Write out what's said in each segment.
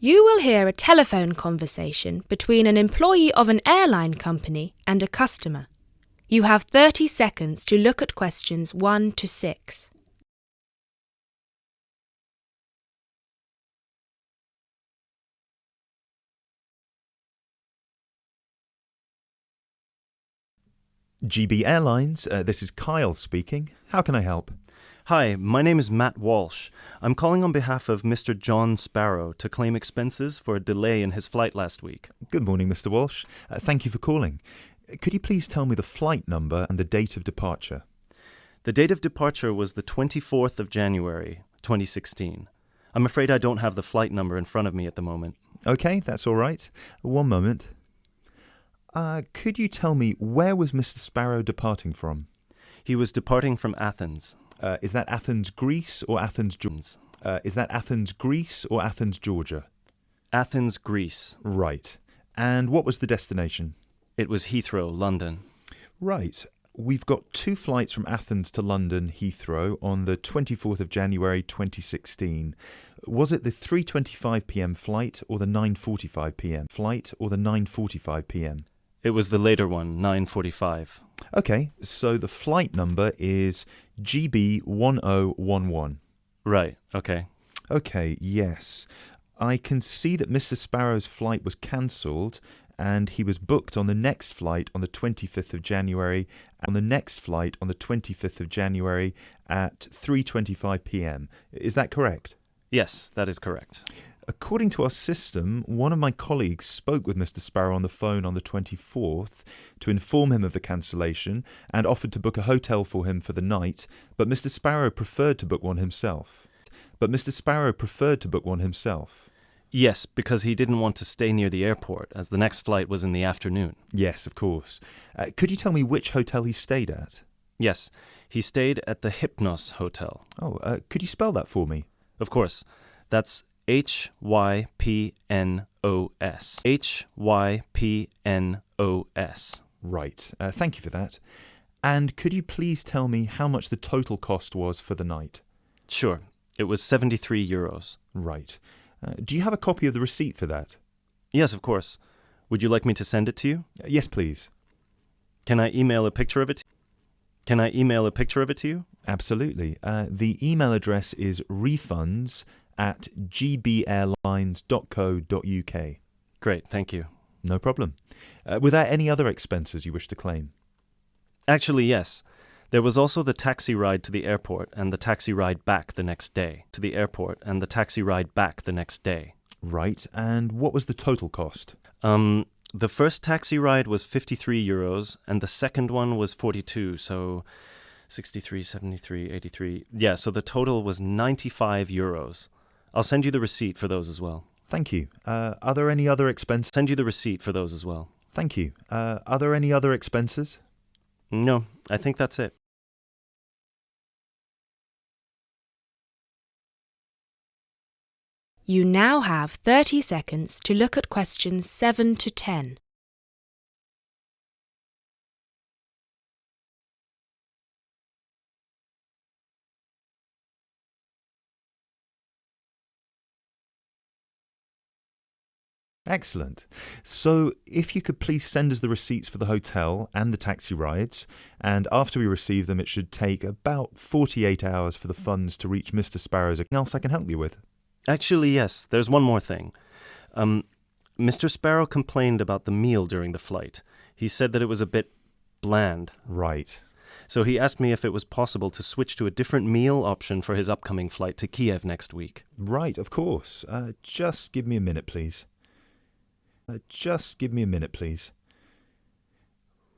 You will hear a telephone conversation between an employee of an airline company and a customer. You have 30 seconds to look at questions 1 to 6. GB Airlines, this is Kyle speaking. How can I help? Hi, my name is Matt Walsh. I'm calling on behalf of Mr. John Sparrow to claim expenses for a delay in his flight last week. Good morning, Mr. Walsh. Thank you for calling. Could you please tell me the flight number and the date of departure? The date of departure was the 24th of January, 2016. I'm afraid I don't have the flight number in front of me at the moment. Okay, that's all right. One moment. Could you tell me where was Mr. Sparrow departing from? He was departing from Athens. Is that Athens, Greece, or Athens, Georgia? Athens, Greece. Right. And what was the destination? It was Heathrow, London. Right. We've got 2 flights from Athens to London, Heathrow, on the 24th of January 2016. Was it the 3:25 p.m. flight or the 9:45 p.m. flight or the 9:45 p.m.? It was the later one, 9:45. Okay, so the flight number is GB1011. Right, okay. Okay, yes. I can see that Mr. Sparrow's flight was cancelled and he was booked on the next flight on the 25th of January at 3:25 p.m. Is that correct? Yes, that is correct. According to our system, one of my colleagues spoke with Mr. Sparrow on the phone on the 24th to inform him of the cancellation and offered to book a hotel for him for the night, but Mr. Sparrow preferred to book one himself. Yes, because he didn't want to stay near the airport, as the next flight was in the afternoon. Yes, of course. Could you tell me which hotel he stayed at? Yes, he stayed at the Hypnos Hotel. Oh, could you spell that for me? Of course. That's Hypnos. Hypnos. Right. Thank you for that. And could you please tell me how much the total cost was for the night? Sure. It was €73. Right. Do you have a copy of the receipt for that? Yes, of course. Would you like me to send it to you? Yes, please. Can I email a picture of it? To you? Absolutely. The email address is refunds@gbairlines.co.uk. Great, thank you. No problem. Were there any other expenses you wish to claim? Actually, yes. There was also the taxi ride to the airport and the taxi ride back the next day. Right. And what was the total cost? The first taxi ride was €53 and the second one was 42, so 63, 73, 83. Yeah, so the total was €95. I'll send you the receipt for those as well. Thank you. Are there any other expenses? Send you the receipt for those as well. Thank you. Are there any other expenses? No, I think that's it. You now have 30 seconds to look at questions 7 to 10. Excellent. So if you could please send us the receipts for the hotel and the taxi rides, and after we receive them, it should take about 48 hours for the funds to reach Mr. Sparrow's account. Anything else I can help you with? Actually, yes, there's one more thing. Mr. Sparrow complained about the meal during the flight. He said that it was a bit bland. Right. So he asked me if it was possible to switch to a different meal option for his upcoming flight to Kiev next week. Right, of course. Just give me a minute, please.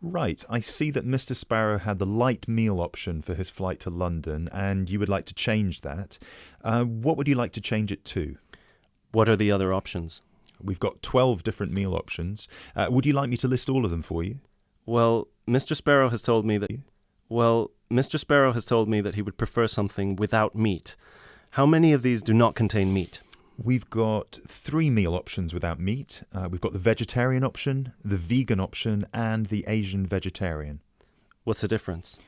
Right, I see that Mr. Sparrow had the light meal option for his flight to London, and you would like to change that. What would you like to change it to? What are the other options? We've got 12 different meal options. Would you like me to list all of them for you? Well, Mr. Sparrow has told me that he would prefer something without meat. How many of these do not contain meat? We've got 3 meal options without meat. We've got the vegetarian option, the vegan option, and the Asian vegetarian. What's the difference?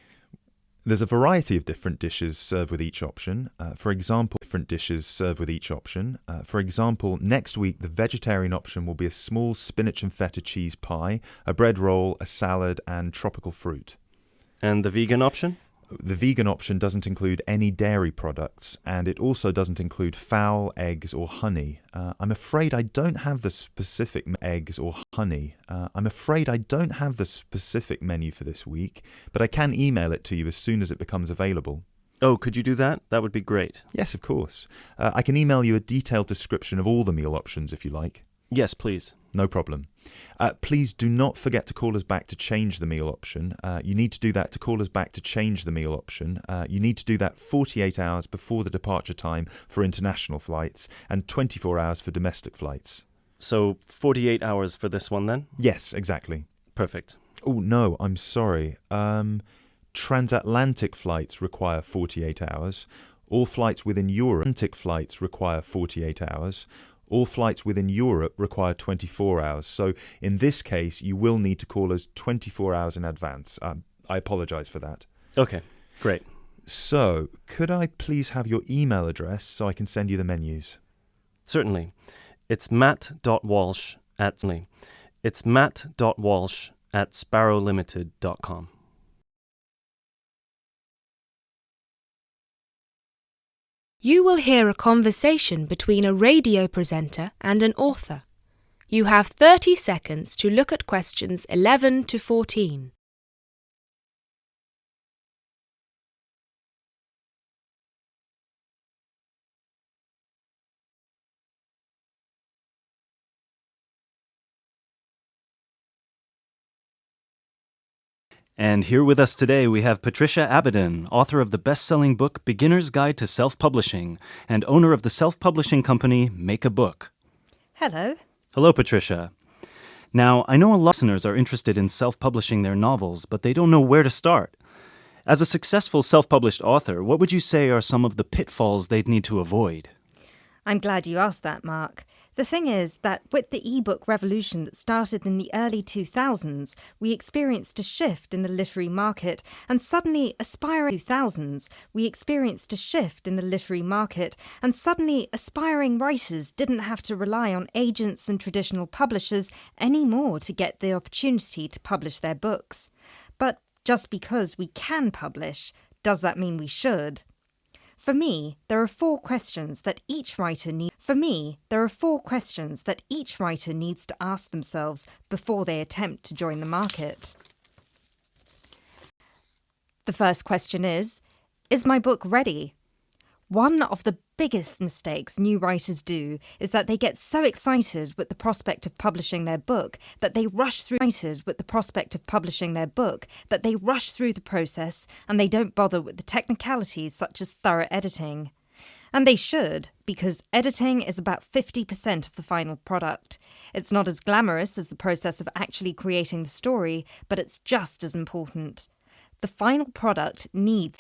There's a variety of different dishes served with each option. For example, different dishes served with each option. For example, next week the vegetarian option will be a small spinach and feta cheese pie, a bread roll, a salad, and tropical fruit. And the vegan option? The vegan option doesn't include any dairy products, and it also doesn't include fowl, eggs, or honey. I'm afraid I don't have the specific menu for this week, but I can email it to you as soon as it becomes available. Oh, could you do that? That would be great. Yes, of course. I can email you a detailed description of all the meal options if you like. Yes, please. No problem. Please do not forget to call us back to change the meal option. You need to do that You need to do that 48 hours before the departure time for international flights and 24 hours for domestic flights. So 48 hours for this one then? Yes, exactly. Perfect. Oh, no, I'm sorry. Transatlantic flights require 48 hours. All flights within Europe require 48 hours. All flights within Europe require 24 hours. So in this case, you will need to call us 24 hours in advance. I apologize for that. Okay, great. So could I please have your email address so I can send you the menus? Certainly. It's matt.walsh@sparrowlimited.com. You will hear a conversation between a radio presenter and an author. You have 30 seconds to look at questions 11 to 14. And here with us today we have Patricia Abadan, author of the best-selling book Beginner's Guide to Self-Publishing and owner of the self-publishing company Make a Book. Hello. Hello, Patricia. Now, I know a lot of listeners are interested in self-publishing their novels, but they don't know where to start. As a successful self-published author, what would you say are some of the pitfalls they'd need to avoid? I'm glad you asked that, Mark. The thing is that with the e-book revolution that started in the early 2000s, we experienced a shift in the literary market, and suddenly aspiring writers didn't have to rely on agents and traditional publishers anymore to get the opportunity to publish their books. But just because we can publish, does that mean we should? For me, there are four questions that each writer needs to ask themselves before they attempt to join the market. The first question is my book ready? One of the biggest mistakes new writers do is that they get so excited with the prospect of publishing their book that they rush through the process and they don't bother with the technicalities such as thorough editing. And they should, because editing is about 50% of the final product. It's not as glamorous as the process of actually creating the story, but it's just as important. The final product needs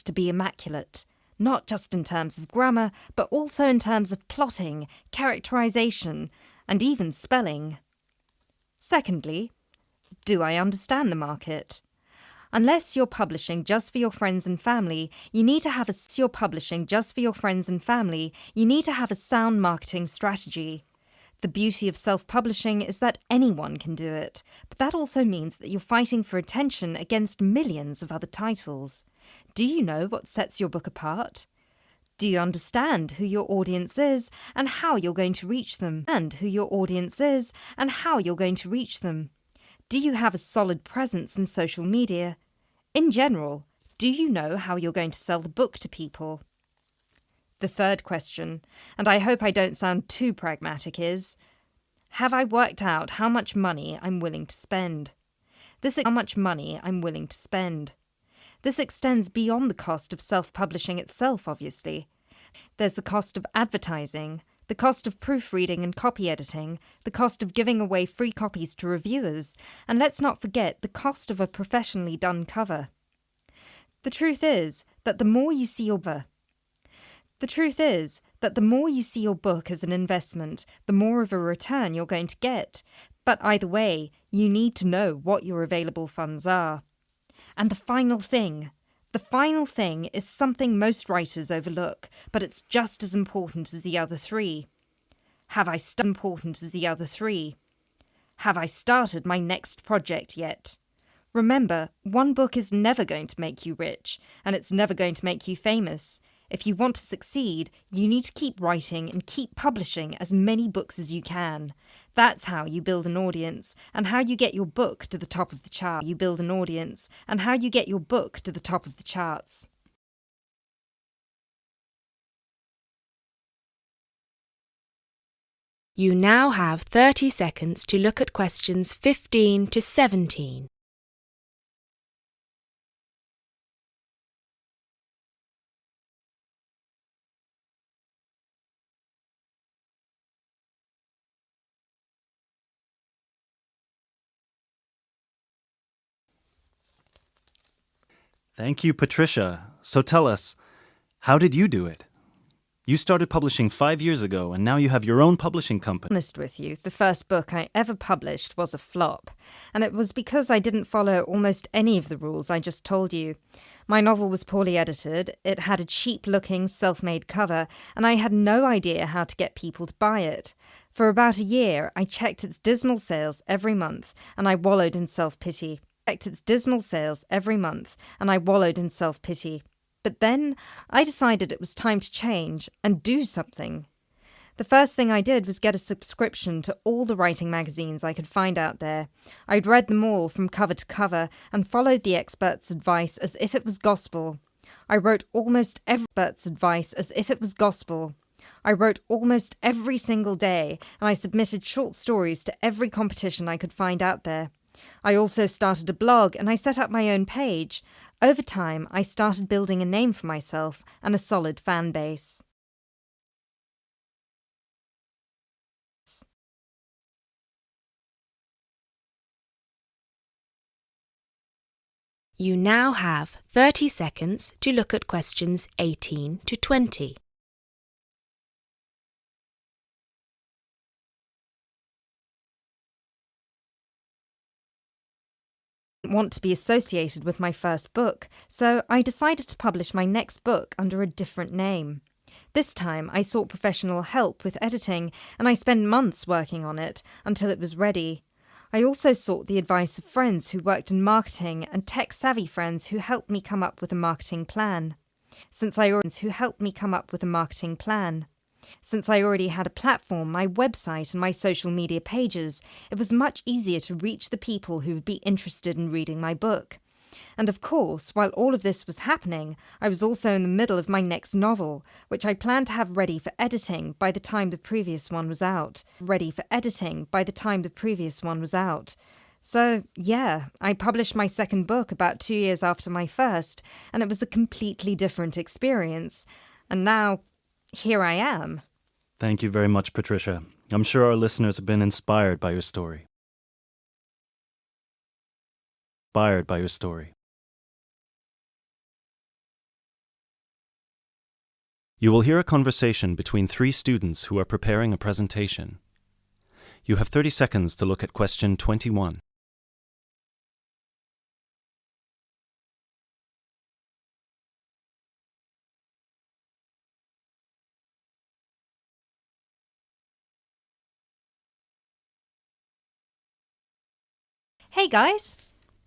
to be immaculate, not just in terms of grammar, but also in terms of plotting, characterization, and even spelling. Secondly, do I understand the market? Unless you're publishing just for your friends and family, you need to have a sound marketing strategy. The beauty of self-publishing is that anyone can do it, but that also means that you're fighting for attention against millions of other titles. Do you know what sets your book apart? Do you understand who your audience is and how you're going to reach them? Do you have a solid presence in social media? In general, do you know how you're going to sell the book to people? The third question, and I hope I don't sound too pragmatic, is, have I worked out how much money I'm willing to spend? This extends beyond the cost of self-publishing itself, obviously. There's the cost of advertising, the cost of proofreading and copy editing, the cost of giving away free copies to reviewers, and let's not forget the cost of a professionally done cover. The truth is that the more you see your book as an investment, the more of a return you're going to get. But either way, you need to know what your available funds are. And the final thing, The final thing is something most writers overlook, but it's just as important as the other three. Have I started my next project yet? Remember, one book is never going to make you rich, and it's never going to make you famous. If you want to succeed, you need to keep writing and keep publishing as many books as you can. That's how you build an audience, and how you get your book to the top of the chart. You now have 30 seconds to look at questions 15 to 17. Thank you, Patricia. So tell us, how did you do it? You started publishing 5 years ago, and now you have your own publishing company. Honest with you, the first book I ever published was a flop, and it was because I didn't follow almost any of the rules I just told you. My novel was poorly edited, it had a cheap-looking, self-made cover, and I had no idea how to get people to buy it. For about a year, I checked its dismal sales every month, and I wallowed in self-pity. But then I decided it was time to change and do something. The first thing I did was get a subscription to all the writing magazines I could find out there. I'd read them all from cover to cover and followed the experts' advice as if it was gospel. I wrote almost every single day, and I submitted short stories to every competition I could find out there. I also started a blog and I set up my own page. Over time, I started building a name for myself and a solid fan base. You now have 30 seconds to look at questions 18 to 20. Want to be associated with my first book, so I decided to publish my next book under a different name. This time I sought professional help with editing, and I spent months working on it until it was ready. I also sought the advice of friends who worked in marketing and tech-savvy friends who helped me come up with a marketing plan. Since I already had a platform, my website and my social media pages, it was much easier to reach the people who would be interested in reading my book. And of course, while all of this was happening, I was also in the middle of my next novel, which I planned to have ready for editing by the time the previous one was out. So, yeah, I published my second book about 2 years after my first, and it was a completely different experience. And now, here I am. Thank you very much, Patricia. I'm sure our listeners have been inspired by your story. You will hear a conversation between 3 students who are preparing a presentation. You have 30 seconds to look at question 21. Hey guys!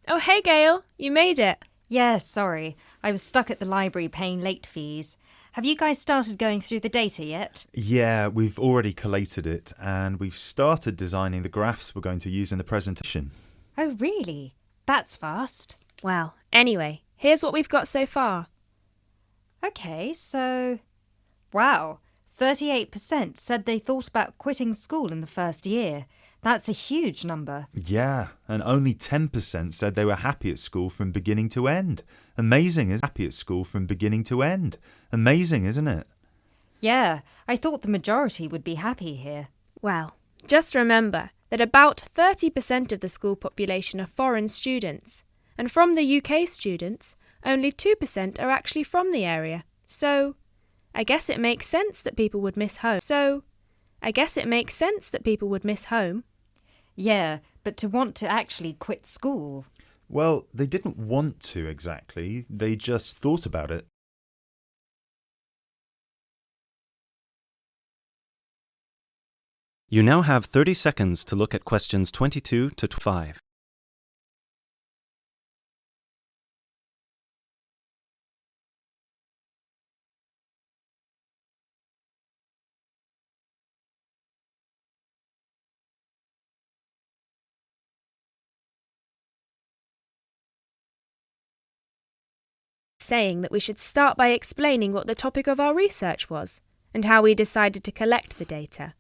Oh, hey Gail, you made it. Yeah, sorry. I was stuck at the library paying late fees. Have you guys started going through the data yet? Yeah, we've already collated it and we've started designing the graphs we're going to use in the presentation. Oh, really? That's fast. Well, anyway, here's what we've got so far. Okay, so... Wow, 38% said they thought about quitting school in the first year. That's a huge number. Yeah, and only 10% said they were happy at school from beginning to end. Amazing, isn't it? Yeah, I thought the majority would be happy here. Well, just remember that about 30% of the school population are foreign students, and from the UK students, only 2% are actually from the area. So, I guess it makes sense that people would miss home. Yeah, but to want to actually quit school. Well, they didn't want to exactly, they just thought about it. You now have 30 seconds to look at questions 22 to 25. Saying that we should start by explaining what the topic of our research was and how we decided to collect the data.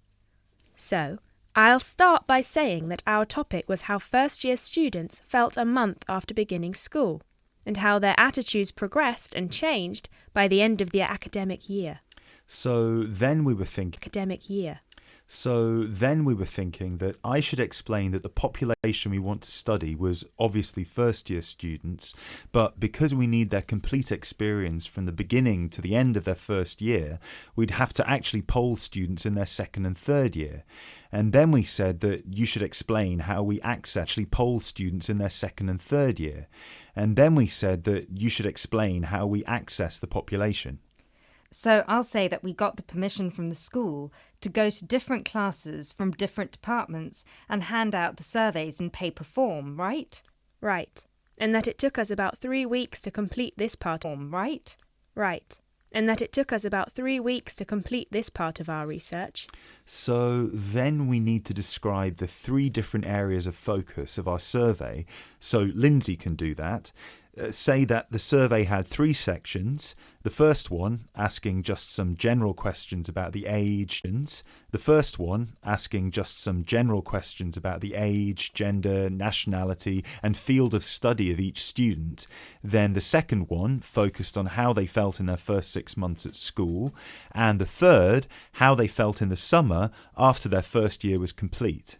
So, I'll start by saying that our topic was how first-year students felt a month after beginning school and how their attitudes progressed and changed by the end of the academic year. So then we were thinking that I should explain that the population we want to study was obviously first-year students, but because we need their complete experience from the beginning to the end of their first year, we'd have to actually poll students in their second and third year. And then we said that you should explain how we actually poll students in their second and third year. And then we said that you should explain how we access the population. So I'll say that we got the permission from the school to go to different classes from different departments and hand out the surveys in paper form, right? Right. And that it took us about 3 weeks to complete this part. Right? Right. And that it took us about 3 weeks to complete this part of our research. So then we need to describe the 3 different areas of focus of our survey. So Lindsay can do that. Say that the survey had 3 sections. The first one asking just some general questions about the age. The first one asking just some general questions about the age, gender, nationality and field of study of each student. Then the second one focused on how they felt in their first 6 months at school. And the third, how they felt in the summer after their first year was complete.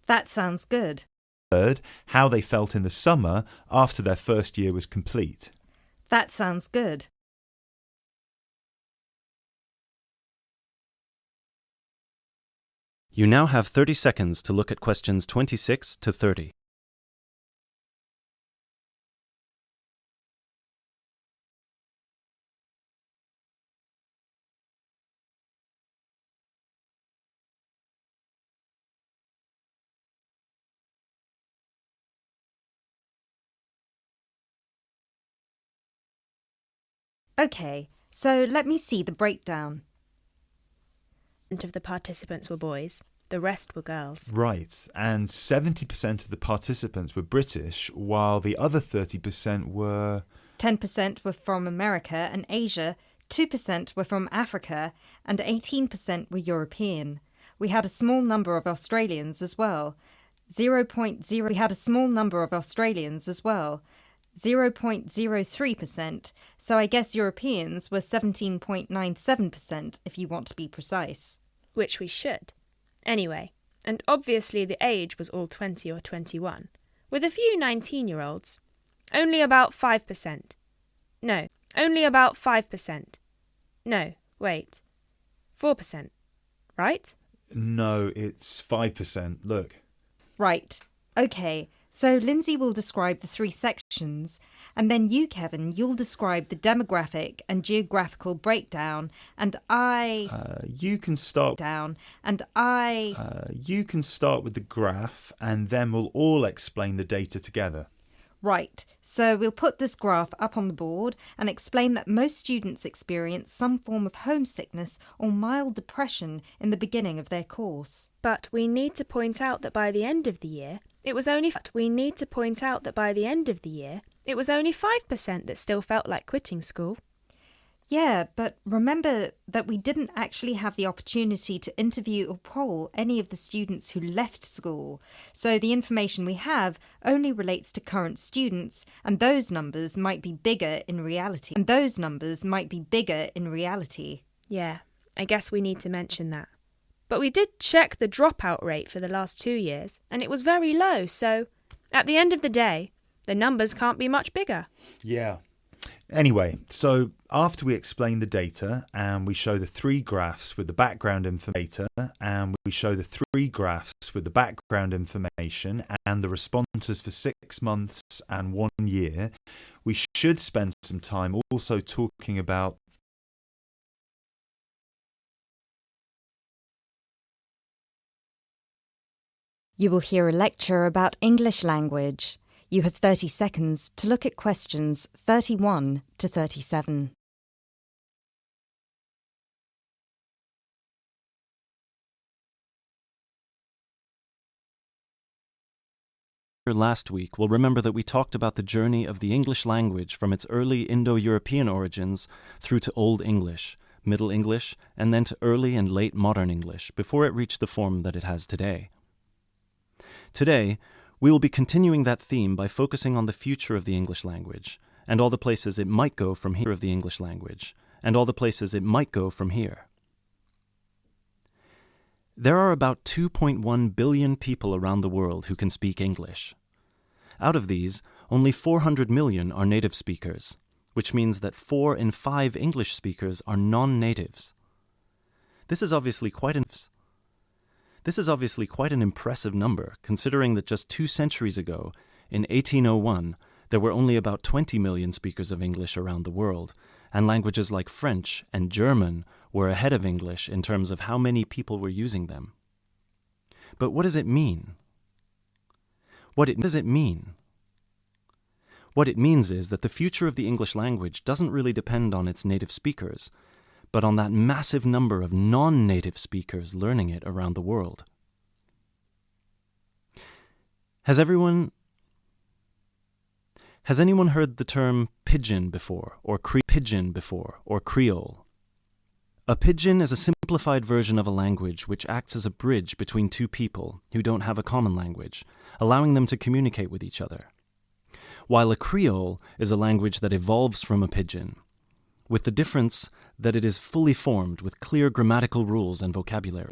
That sounds good. Third, how they felt in the summer after their first year was complete. That sounds good. You now have 30 seconds to look at questions 26 to 30. Okay, so let me see the breakdown. Of the participants were boys, the rest were girls. Right, and 70% of the participants were British, while the other 30% were... 10% were from America and Asia, 2% were from Africa, and 18% were European. We had a small number of Australians as well. 0.03%, so I guess Europeans were 17.97% if you want to be precise. Which we should. Anyway, and obviously the age was all 20 or 21, with a few 19-year-olds. Only about 5%. No, only about 5%. No, wait. 4%. Right? No, it's 5%. Look. Right. Okay. So Lindsay will describe the 3 sections, and then you, Kevin, you'll describe the demographic and geographical breakdown, and You can start with the graph, and then we'll all explain the data together. Right, so we'll put this graph up on the board and explain that most students experience some form of homesickness or mild depression in the beginning of their course. But we need to point out that by the end of the year, it was only 5% that still felt like quitting school. Yeah, but remember that we didn't actually have the opportunity to interview or poll any of the students who left school. So the information we have only relates to current students, and those numbers might be bigger in reality. Yeah, I guess we need to mention that. But we did check the dropout rate for the last 2 years, and it was very low, so at the end of the day, the numbers can't be much bigger. Yeah. Anyway, so after we explain the data and we show the three graphs with the background information and the responses for 6 months and 1 year, we should spend some time also talking about You will hear a lecture about English language. You have 30 seconds to look at questions 31 to 37. Last week will remember that we talked about the journey of the English language from its early Indo-European origins through to Old English, Middle English, and then to early and late modern English before it reached the form that it has today. Today, we will be continuing that theme by focusing on the future of the English language and all the places it might go from here of the English language and all the places it might go from here. There are about 2.1 billion people around the world who can speak English. Out of these, only 400 million are native speakers, which means that 4 in 5 English speakers are non-natives. This is obviously quite an impressive number, considering that just 2 centuries ago, in 1801, there were only about 20 million speakers of English around the world, and languages like French and German were ahead of English in terms of how many people were using them. But what does it mean? What it means is that the future of the English language doesn't really depend on its native speakers, but on that massive number of non-native speakers learning it around the world. Has anyone heard the term pidgin before, or Creole? A pidgin is a simplified version of a language which acts as a bridge between two people who don't have a common language, allowing them to communicate with each other. While a Creole is a language that evolves from a pidgin, with the difference that it is fully formed with clear grammatical rules and vocabulary.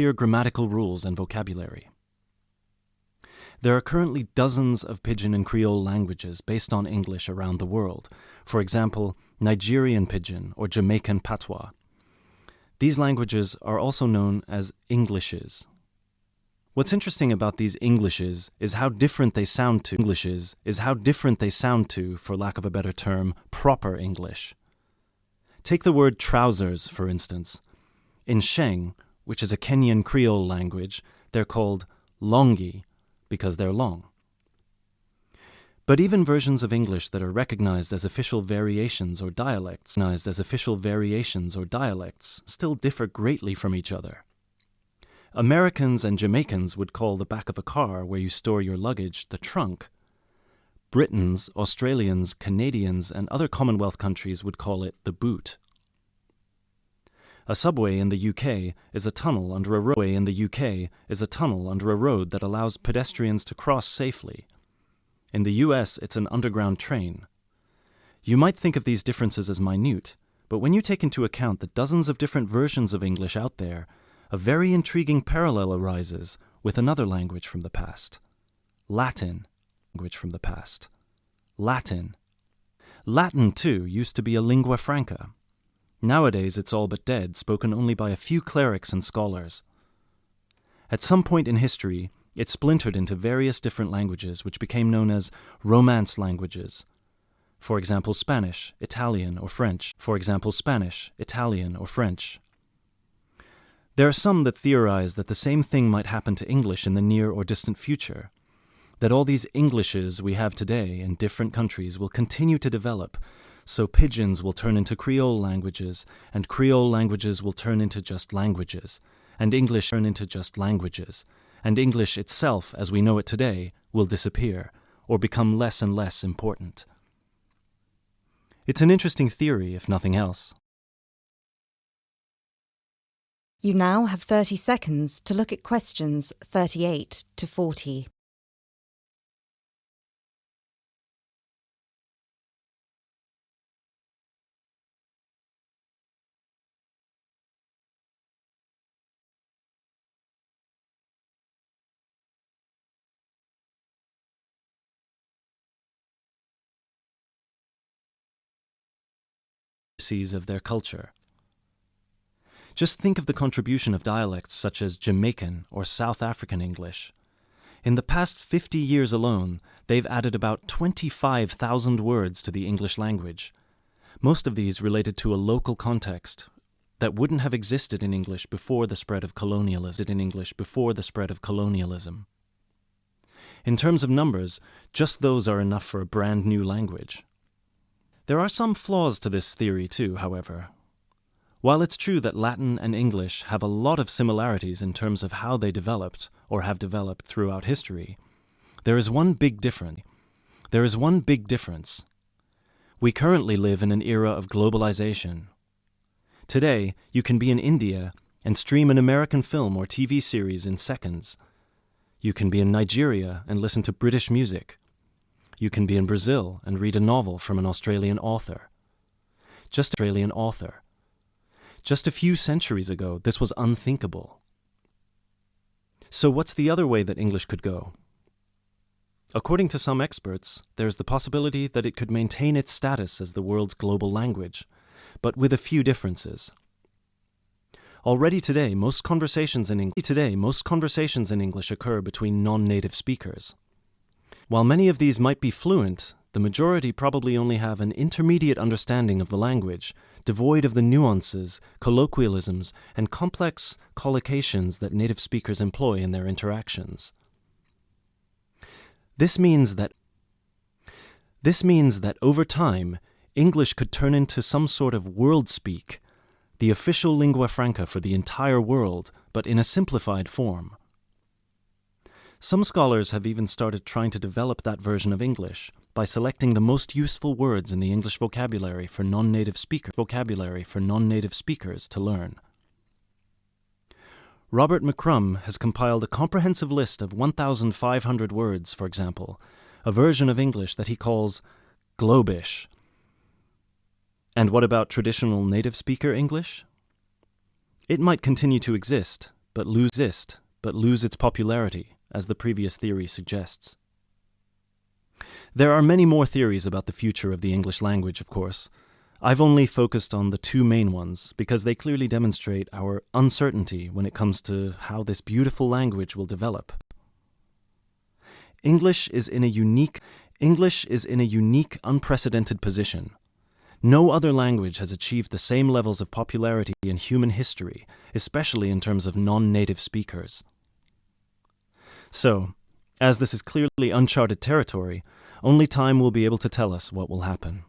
There are currently dozens of Pidgin and Creole languages based on English around the world, for example, Nigerian Pidgin or Jamaican Patois. These languages are also known as Englishes. What's interesting about these Englishes is how different they sound to, for lack of a better term, proper English. Take the word trousers, for instance. In Sheng, which is a Kenyan Creole language, they're called longi because they're long. But even versions of English that are recognized as official variations or dialects still differ greatly from each other. Americans and Jamaicans would call the back of a car where you store your luggage the trunk. Britons, Australians, Canadians, and other Commonwealth countries would call it the boot. A subway in the UK is a tunnel under a road that allows pedestrians to cross safely. In the US, it's an underground train. You might think of these differences as minute, but when you take into account the dozens of different versions of English out there, a very intriguing parallel arises with another language from the past. Latin, too, used to be a lingua franca. Nowadays, it's all but dead, spoken only by a few clerics and scholars. At some point in history, it splintered into various different languages which became known as Romance languages. For example, Spanish, Italian, or French. There are some that theorize that the same thing might happen to English in the near or distant future, that all these Englishes we have today in different countries will continue to develop, so pidgins will turn into Creole languages, and Creole languages will turn into just languages, and English turn into just languages, and English itself, as we know it today, will disappear, or become less and less important. It's an interesting theory, if nothing else. You now have 30 seconds to look at questions 38 to 40. idiosyncrasies of their culture. Just think of the contribution of dialects such as Jamaican or South African English. In the past 50 years alone, they've added about 25,000 words to the English language. Most of these related to a local context that wouldn't have existed in English before the spread of colonialism. In terms of numbers, just those are enough for a brand new language. There are some flaws to this theory too, however. While it's true that Latin and English have a lot of similarities in terms of how they developed or have developed throughout history, there is one big difference. We currently live in an era of globalization. Today, you can be in India and stream an American film or TV series in seconds. You can be in Nigeria and listen to British music. You can be in Brazil and read a novel from an Australian author. Just a few centuries ago, this was unthinkable. So what's the other way that English could go? According to some experts, there's the possibility that it could maintain its status as the world's global language, but with a few differences. Already today, most conversations in English occur between non-native speakers. While many of these might be fluent, the majority probably only have an intermediate understanding of the language, devoid of the nuances, colloquialisms, and complex collocations that native speakers employ in their interactions. This means that over time, English could turn into some sort of world speak, the official lingua franca for the entire world, but in a simplified form. Some scholars have even started trying to develop that version of English by selecting the most useful words in the English vocabulary for non-native speakers to learn. Robert McCrum has compiled a comprehensive list of 1,500 words, for example, a version of English that he calls Globish. And what about traditional native speaker English? It might continue to exist, but lose its popularity, as the previous theory suggests. There are many more theories about the future of the English language, of course. I've only focused on the two main ones because they clearly demonstrate our uncertainty when it comes to how this beautiful language will develop. English is in a unique, unprecedented position. No other language has achieved the same levels of popularity in human history, especially in terms of non-native speakers. So, as this is clearly uncharted territory, only time will be able to tell us what will happen.